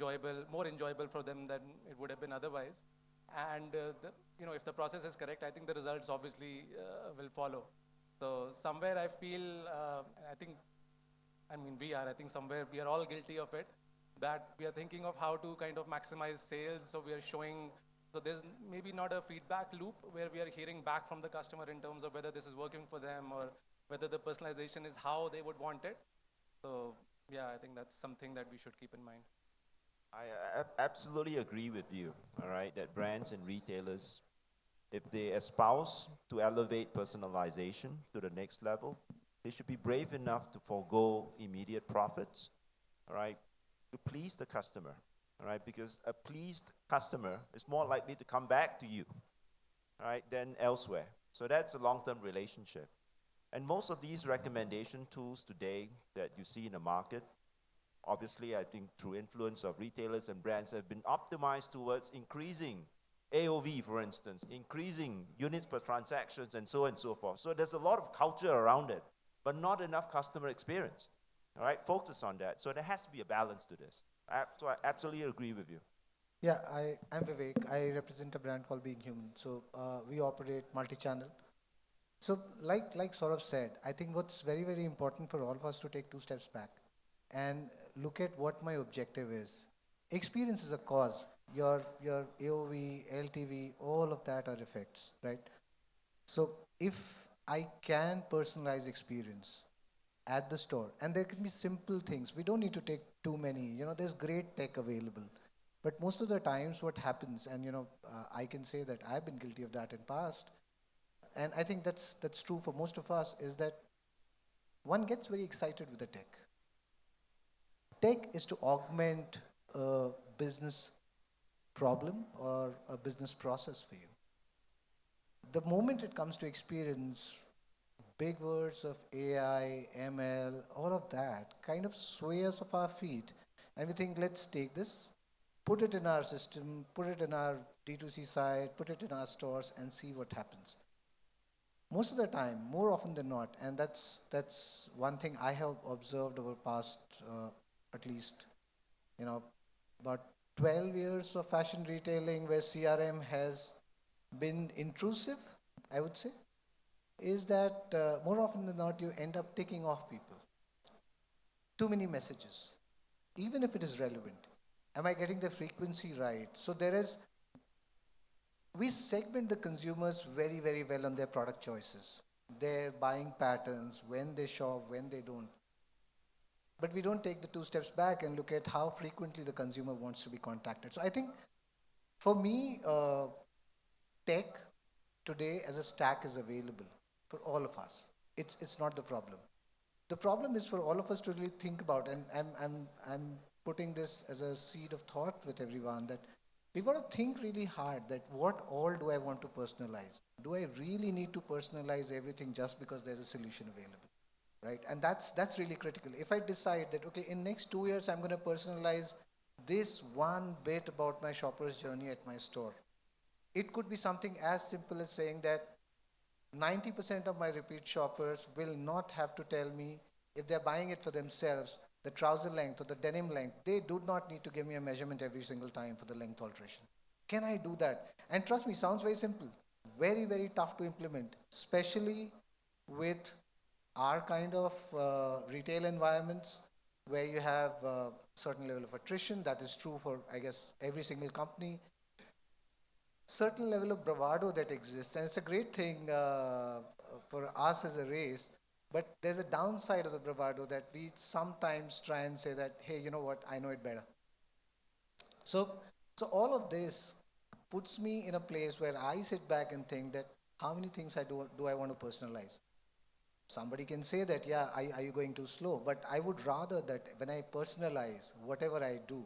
more enjoyable for them than it would have been otherwise. And if the process is correct, I think the results obviously will follow. So somewhere I feel, I think somewhere we are all guilty of it, that we are thinking of how to kind of maximize sales. So we are showing, so there's maybe not a feedback loop where we are hearing back from the customer in terms of whether this is working for them or whether the personalization is how they would want it. So yeah, I think that's something that we should keep in mind. I absolutely agree with you, all right, that brands and retailers, if they espouse to elevate personalization to the next level, they should be brave enough to forego immediate profits, all right, to please the customer, all right, because a pleased customer is more likely to come back to you, all right, than elsewhere. So that's a long-term relationship. And most of these recommendation tools today that you see in the market, obviously, I think through influence of retailers and brands, have been optimized towards increasing AOV, for instance, increasing units per transactions, and so on and so forth. So there's a lot of culture around it, but not enough customer experience. All right, focus on that. So there has to be a balance to this. So I absolutely agree with you. Yeah, I'm Vivek. I represent a brand called Being Human. So we operate multi-channel. So like Saurav said, I think what's very, very important for all of us to take 2 steps back and look at what my objective is. Experience is a cause. Your AOV, LTV, all of that are effects, right? So if I can personalize experience at the store, and there can be simple things. We don't need to take too many. There's great tech available. But most of the times what happens, and I can say that I've been guilty of that in past, and I think that's true for most of us, is that one gets very excited with the tech. Tech is to augment a business problem or a business process for you. The moment it comes to experience, big words of AI, ML, all of that kind of sway us off our feet, and we think, let's take this, put it in our system, put it in our D2C site, put it in our stores, and see what happens. Most of the time, more often than not, and that's one thing I have observed over past at least about 12 years of fashion retailing, where CRM has been intrusive, I would say, is that more often than not, you end up ticking off people. Too many messages, even if it is relevant. Am I getting the frequency right? So we segment the consumers very, very well on their product choices, their buying patterns, when they shop, when they don't. But we don't take the 2 steps back and look at how frequently the consumer wants to be contacted. So I think, for me, tech today as a stack is available for all of us. It's not the problem. The problem is for all of us to really think about, and I'm putting this as a seed of thought with everyone, that we've got to think really hard that what all do I want to personalize? Do I really need to personalize everything just because there's a solution available, right? And that's really critical. If I decide that, okay, in next 2 years, I'm going to personalize this one bit about my shopper's journey at my store. It could be something as simple as saying that 90% of my repeat shoppers will not have to tell me, if they're buying it for themselves, the trouser length or the denim length. They do not need to give me a measurement every single time for the length alteration. Can I do that? And trust me, sounds very simple. Very, very tough to implement, especially with our kind of retail environments where you have a certain level of attrition. That is true for, I guess, every single company. Certain level of bravado that exists, and it's a great thing for us as a race, but there's a downside of the bravado that we sometimes try and say that, hey, you know what, I know it better. So all of this puts me in a place where I sit back and think that, how many things do I want to personalize? Somebody can say that, yeah, are you going too slow? But I would rather that when I personalize whatever I do,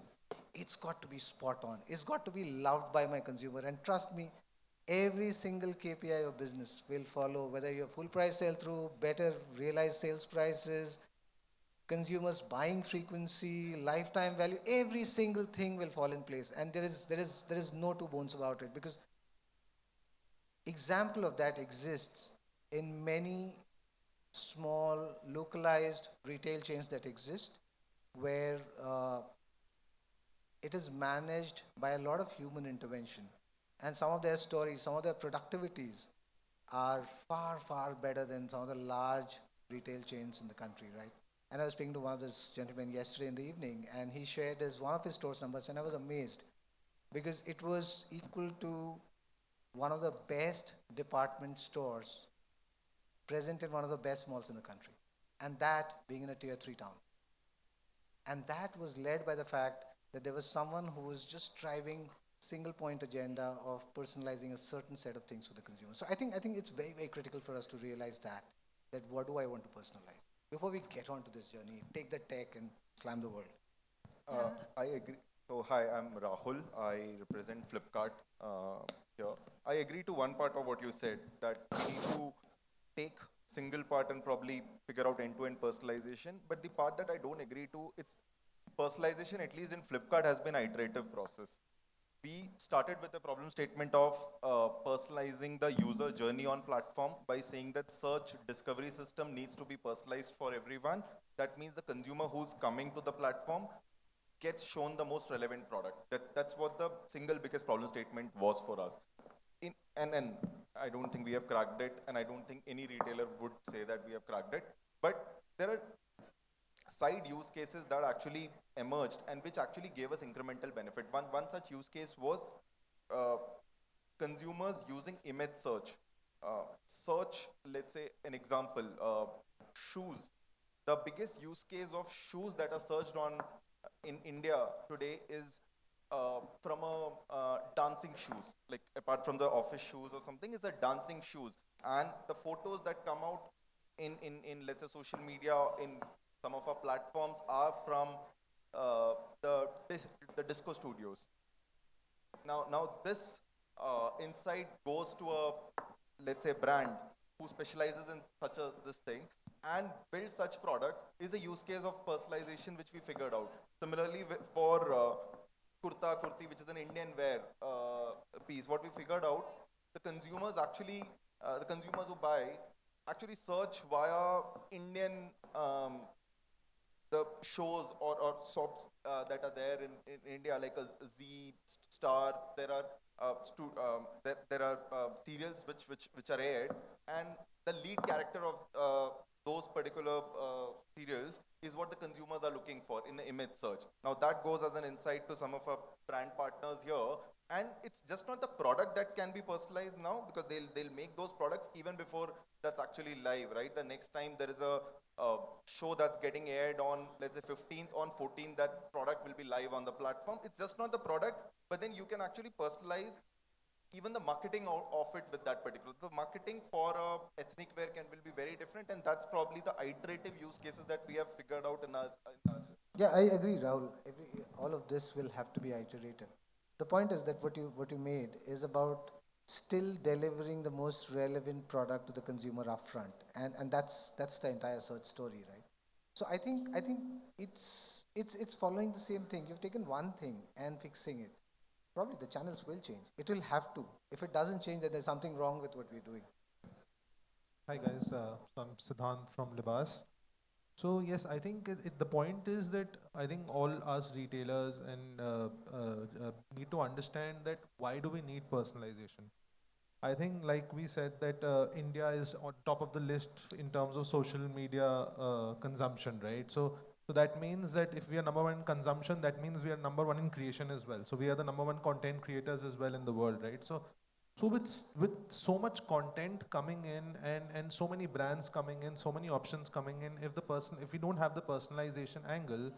it's got to be spot on. It's got to be loved by my consumer. And trust me, every single KPI of business will follow, whether you're full price sell through, better realized sales prices, consumers buying frequency, lifetime value, every single thing will fall in place. And there is no two bones about it, because example of that exists in many small localized retail chains that exist, where it is managed by a lot of human intervention. And some of their stories, some of their productivities are far, far better than some of the large retail chains in the country, right? And I was speaking to one of those gentlemen yesterday in the evening, and he shared one of his stores numbers, and I was amazed because it was equal to one of the best department stores present in one of the best malls in the country, and that being in a tier 3 town. And that was led by the fact that there was someone who was just driving single point agenda of personalizing a certain set of things for the consumer. So I think it's very, very critical for us to realize that what do I want to personalize? Before we get onto this journey, take the tech and slam the world. I agree. So hi, I'm Rahul. I represent Flipkart here. I agree to one part of what you said, that we need to take single part and probably figure out end-to-end personalization. But the part that I don't agree to, it's personalization, at least in Flipkart, has been an iterative process. We started with the problem statement of personalizing the user journey on platform by saying that search discovery system needs to be personalized for everyone. That means the consumer who's coming to the platform gets shown the most relevant product. That's what the single biggest problem statement was for us. And I don't think we have cracked it, and I don't think any retailer would say that we have cracked it. But there are side use cases that actually emerged and which actually gave us incremental benefit. One such use case was consumers using image search. Search, let's say an example, shoes. The biggest use case of shoes that are searched on in India today is from a dancing shoes, like apart from the office shoes or something, is a dancing shoes. And the photos that come out in let's say social media, in some of our platforms, are from the disco studios. Now this insight goes to a, let's say, brand who specializes in this thing and build such products, is a use case of personalization which we figured out. Similarly, for kurti, which is an Indian wear piece, what we figured out, the consumers who buy actually search via Indian the shows or soaps that are there in India, like a Z Star. There are serials which are aired, and the lead character of those particular serials is what the consumers are looking for in the image search. Now that goes as an insight to some of our brand partners here, and it's just not the product that can be personalized now, because they'll make those products even before that's actually live, right? The next time there is a show that's getting aired on, let's say 15th, on 14th, that product will be live on the platform. It's just not the product, but then you can actually personalize even the marketing of it with that particular. The marketing for ethnic wear will be very different, and that's probably the iterative use cases that we have figured out in our Yeah, I agree, Rahul. All of this will have to be iterative. The point is that what you made is about still delivering the most relevant product to the consumer upfront, and that's the entire search story, right? So I think it's following the same thing. You've taken one thing and fixing it. Probably the channels will change. It will have to. If it doesn't change, then there's something wrong with what we're doing. Hi guys, so I'm Siddhant from Libas. So yes, I think the point is that I think all us retailers and need to understand that why do we need personalization? I think, like we said, that India is on top of the list in terms of social media consumption, right? So that means that if we are number one in consumption, that means we are number one in creation as well. So we are the number one content creators as well in the world, right? So with so much content coming in and so many brands coming in, so many options coming in, if we don't have the personalization angle,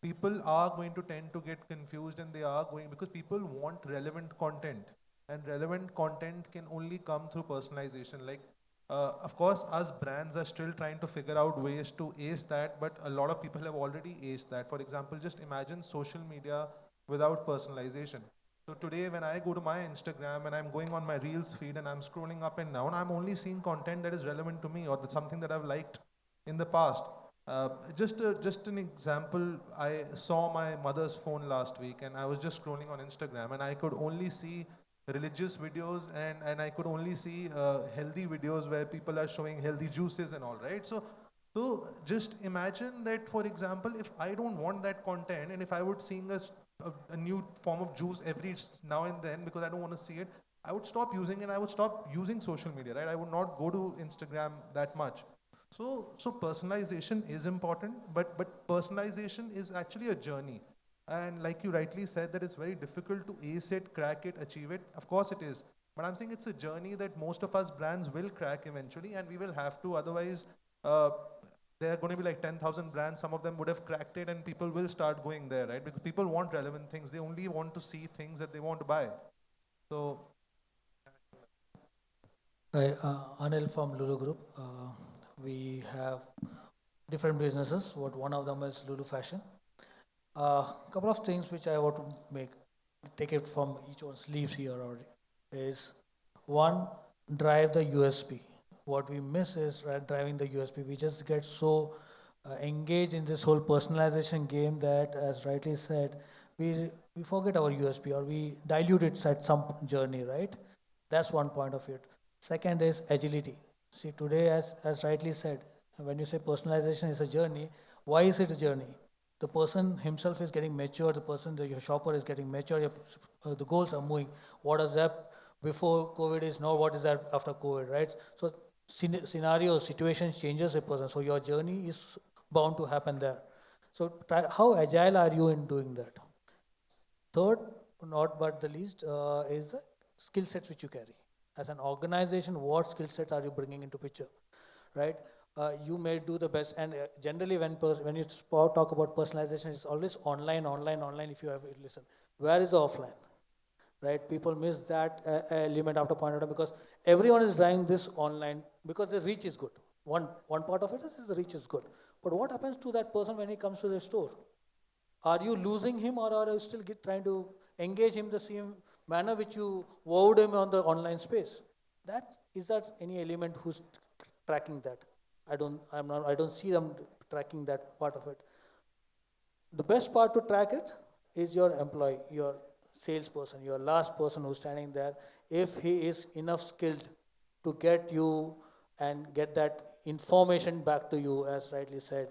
people are going to tend to get confused, and because people want relevant content, and relevant content can only come through personalization. Like, of course, us brands are still trying to figure out ways to ace that, but a lot of people have already aced that. For example, just imagine social media without personalization. So today when I go to my Instagram and I'm going on my Reels feed and I'm scrolling up and down, I'm only seeing content that is relevant to me or something that I've liked in the past. Just an example, I saw my mother's phone last week and I was just scrolling on Instagram and I could only see religious videos and I could only see healthy videos where people are showing healthy juices and all, right? So just imagine that, for example, if I don't want that content and if I would seeing a new form of juice every now and then because I don't want to see it, I would stop using it. I would stop using social media, right? I would not go to Instagram that much. So personalization is important, but personalization is actually a journey. And like you rightly said, that it's very difficult to ace it, crack it, achieve it. Of course it is. But I'm saying it's a journey that most of us brands will crack eventually, and we will have to. Otherwise, there are going to be like 10,000 brands. Some of them would have cracked it, and people will start going there, right? Because people want relevant things. They only want to see things that they want to buy. So. Hi, Anil from LuLu Group. We have different businesses. One of them is LuLu Fashion. Couple of things which I want to take it from each one's leaves here already is one, drive the USP. What we miss is driving the USP. We just get so engaged in this whole personalization game that, as rightly said, we forget our USP or we dilute it at some journey, right? That's one point of it. Second is agility. See, today, as rightly said, when you say personalization is a journey, why is it a journey? The person himself is getting mature, your shopper is getting mature, the goals are moving. What is that before COVID is now, what is that after COVID, right? So situation changes a person, so your journey is bound to happen there. So how agile are you in doing that? Third, not but the least, is the skill sets which you carry. As an organization, what skill sets are you bringing into picture, right? You may do the best, and generally when you talk about personalization, it's always online. If you have listen, where is the offline, right? People miss that element after point out because everyone is driving this online because the reach is good. One part of it is the reach is good, but what happens to that person when he comes to the store? Are you losing him, or are you still trying to engage him the same manner which you wowed him on the online space? Is that any element who's tracking that? I don't see them tracking that part of it. The best part to track it is your employee, your salesperson, your last person who's standing there. If he is enough skilled to get you and get that information back to you, as rightly said,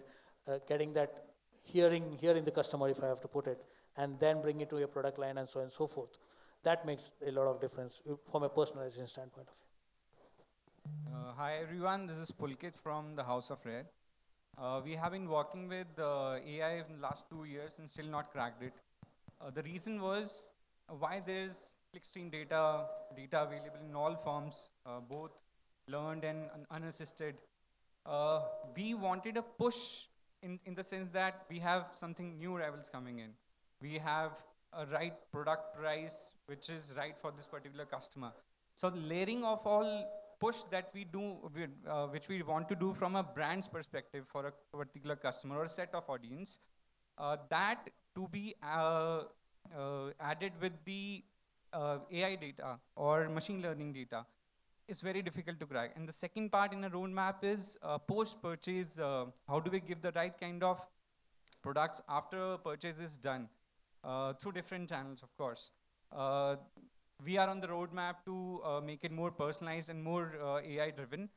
getting that hearing the customer, if I have to put it, and then bring it to your product line and so on and so forth. That makes a lot of difference from a personalization standpoint of view. Hi everyone, this is Pulkit from the House of Rare. We have been working with AI in the last 2 years and still not cracked it. The reason was why there's clickstream data available in all forms, both learned and unassisted. We wanted a push in the sense that we have something new rivals coming in. We have a right product price which is right for this particular customer. So the layering of all push that we do, which we want to do from a brand's perspective for a particular customer or a set of audience, that to be added with the AI data or machine learning data is very difficult to crack. And the second part in a roadmap is post-purchase, how do we give the right kind of products after purchase is done through different channels, of course. We are on the roadmap to make it more personalized and more AI driven,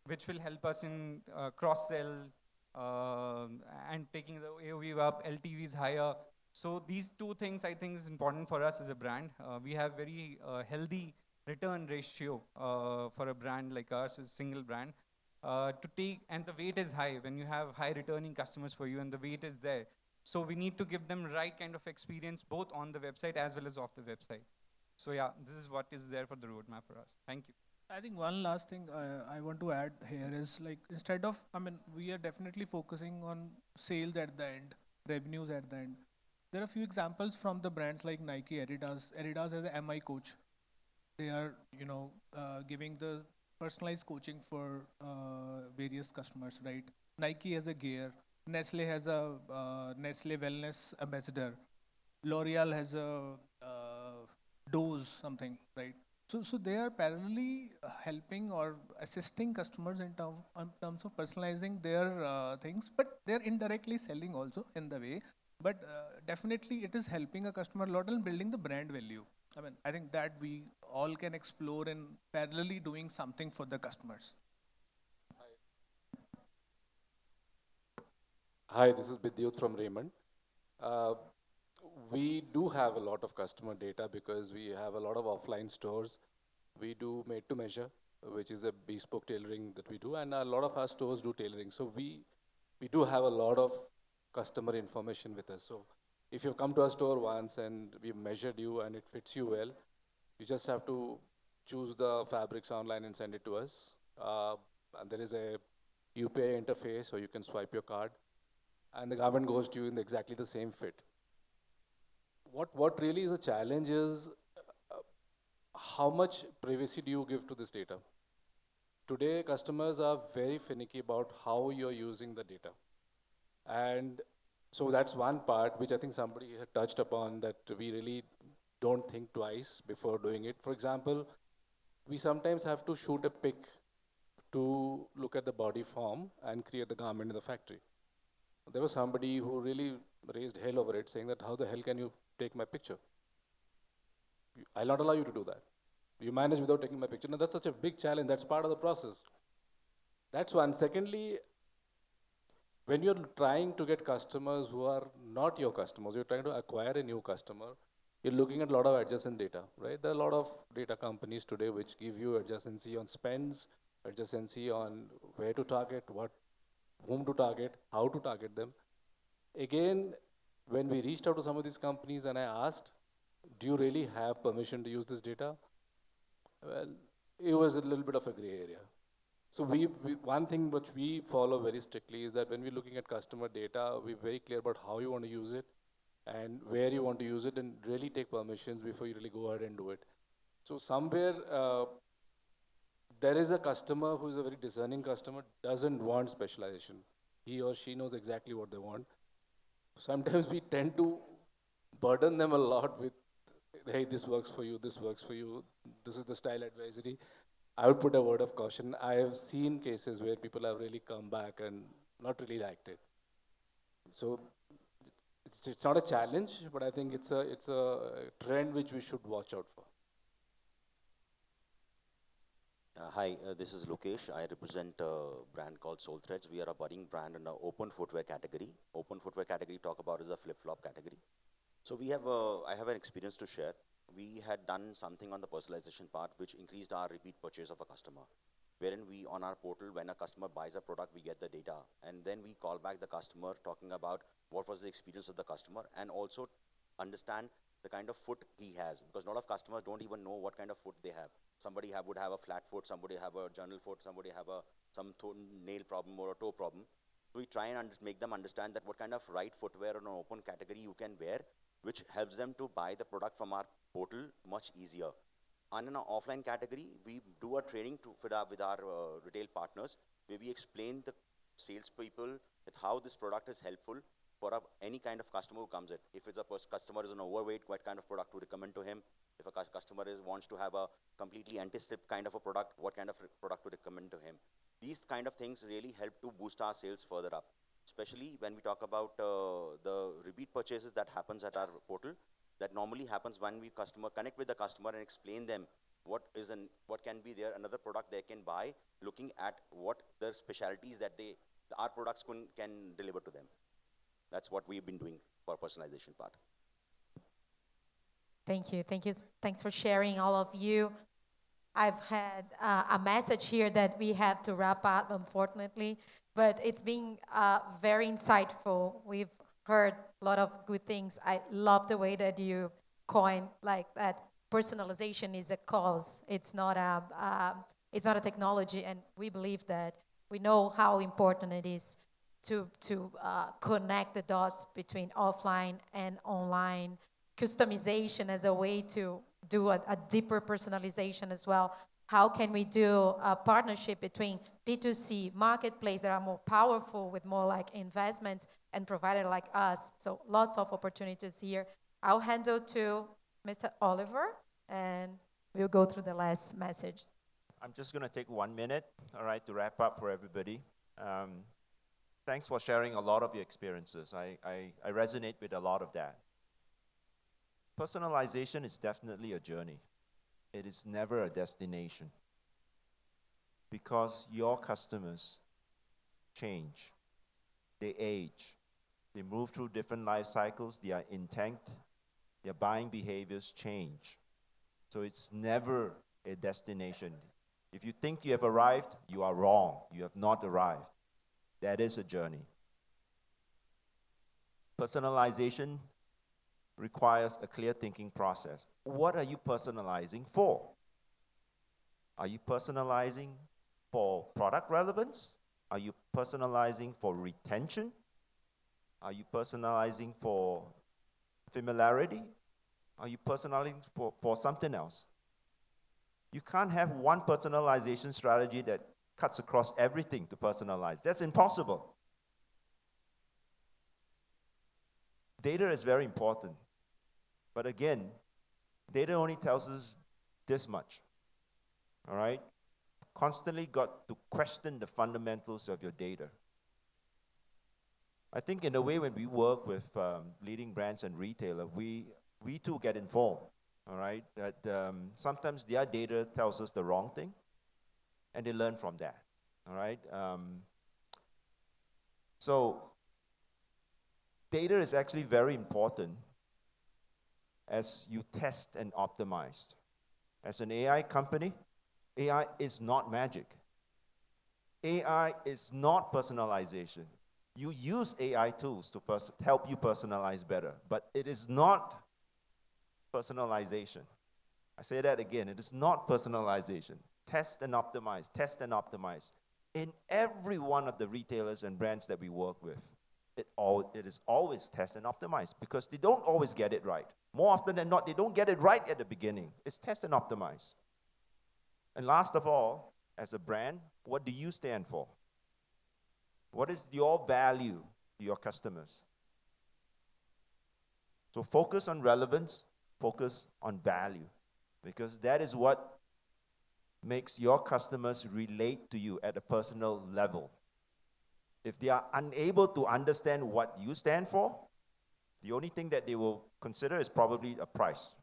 which will help us in cross-sell and taking the AOV up, LTVs higher. So these two things I think is important for us as a brand. We have very healthy return ratio for a brand like us, as a single brand, to take, and the weight is high when you have high returning customers for you and the weight is there. So we need to give them right kind of experience both on the website as well as off the website. So yeah, this is what is there for the roadmap for us. Thank you. I think one last thing I want to add here is like instead of, we are definitely focusing on sales at the end, revenues at the end. There are a few examples from the brands like Nike, Adidas. Adidas has a MI coach. They are, giving the personalized coaching for various customers, right? Nike has a gear. Nestle has a Nestle Wellness Ambassador. L'Oreal has a dose something, right? So they are parallelly helping or assisting customers in terms of personalizing their things, but they're indirectly selling also in the way. But definitely it is helping a customer a lot in building the brand value. I think that we all can explore in parallelly doing something for the customers. Hi, this is Bidyut from Raymond. we do have a lot of customer data because we have a lot of offline stores. We do made to measure, which is a bespoke tailoring that we do, and a lot of our stores do tailoring. So we do have a lot of customer information with us. So if you've come to our store once and we've measured you and it fits you well, you just have to choose the fabrics online and send it to us. And there is a UPI interface, so you can swipe your card, and the garment goes to you in exactly the same fit. What really is a challenge is how much privacy do you give to this data? Today, customers are very finicky about how you're using the data. And so that's one part which I think somebody had touched upon, that we really don't think twice before doing it. For example, we sometimes have to shoot a pic to look at the body form and create the garment in the factory. There was somebody who really raised hell over it, saying that how the hell can you take my picture? I'll not allow you to do that. You manage without taking my picture. Now that's such a big challenge. That's part of the process. That's one. Secondly, when you're trying to get customers who are not your customers, you're trying to acquire a new customer, you're looking at a lot of adjacent data, right? There are a lot of data companies today which give you adjacency on spends, adjacency on where to target, whom to target, how to target them. Again, when we reached out to some of these companies and I asked, do you really have permission to use this data? Well, it was a little bit of a gray area. So one thing which we follow very strictly is that when we're looking at customer data, we're very clear about how you want to use it and where you want to use it, and really take permissions before you really go ahead and do it. So somewhere, there is a customer who is a very discerning customer, doesn't want specialization. He or she knows exactly what they want. Sometimes we tend to burden them a lot with, hey, this works for you, this works for you, this is the style advisory. I would put a word of caution. I have seen cases where people have really come back and not really liked it. So it's not a challenge, but I think it's a trend which we should watch out for. Hi, this is Lokesh. I represent a brand called Soul Threads. We are a budding brand in the open footwear category. Open footwear category, talk about, is a flip-flop category. So I have an experience to share. We had done something on the personalization part which increased our repeat purchase of a customer, wherein we, on our portal, when a customer buys a product, we get the data, and then we call back the customer talking about what was the experience of the customer, and also understand the kind of foot he has, because a lot of customers don't even know what kind of foot they have. Somebody would have a flat foot, somebody have a journal foot, somebody have some nail problem or a toe problem. So we try and make them understand that what kind of right footwear in an open category you can wear, which helps them to buy the product from our portal much easier. And in an offline category, we do a training with our retail partners, where we explain the salespeople that how this product is helpful for any kind of customer who comes in. If it's a customer is an overweight, what kind of product to recommend to him? If a customer wants to have a completely anti-slip kind of a product, what kind of product to recommend to him? These kind of things really help to boost our sales further up, especially when we talk about the repeat purchases that happens at our portal. That normally happens when we connect with the customer and explain them what can be another product they can buy, looking at what the specialties that our products can deliver to them. That's what we've been doing for personalization part. Thank you. Thanks for sharing, all of you. I've had a message here that we have to wrap up, unfortunately, but it's been very insightful. We've heard a lot of good things. I love the way that you coined like that. Personalization is a cause. It's not a technology, and we believe that. We know how important it is to connect the dots between offline and online. Customization as a way to do a deeper personalization as well. How can we do a partnership between D2C, marketplace that are more powerful with more like investments, and provider like us? So lots of opportunities here. I'll hand over to Mr. Oliver, and we'll go through the last message. I'm just going to take 1 minute, all right, to wrap up for everybody. Thanks for sharing a lot of your experiences. I resonate with a lot of that. Personalization is definitely a journey. It is never a destination, because your customers change, they age, they move through different life cycles, they are intact, their buying behaviors change. So it's never a destination. If you think you have arrived, you are wrong. You have not arrived. That is a journey. Personalization requires a clear thinking process. What are you personalizing for? Are you personalizing for product relevance? Are you personalizing for retention? Are you personalizing for familiarity? Are you personalizing for something else? You can't have one personalization strategy that cuts across everything to personalize. That's impossible. Data is very important. But again, data only tells us this much. All right? Constantly got to question the fundamentals of your data. I think in a way when we work with leading brands and retailers, we too get informed, all right? That sometimes their data tells us the wrong thing, and they learn from that, all right? So data is actually very important as you test and optimize. As an AI company, AI is not magic. AI is not personalization. You use AI tools to help you personalize better, but it is not personalization. I say that again, it is not personalization. Test and optimize, test and optimize. In every one of the retailers and brands that we work with, it is always test and optimize because they don't always get it right. More often than not, they don't get it right at the beginning. It's test and optimize. And last of all, as a brand, what do you stand for? What is your value to your customers? So focus on relevance, focus on value, because that is what makes your customers relate to you at a personal level. If they are unable to understand what you stand for, the only thing that they will consider is probably a price.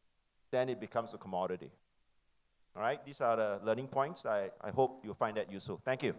Then it becomes a commodity. All right, these are the learning points. I hope you'll find that useful. Thank you.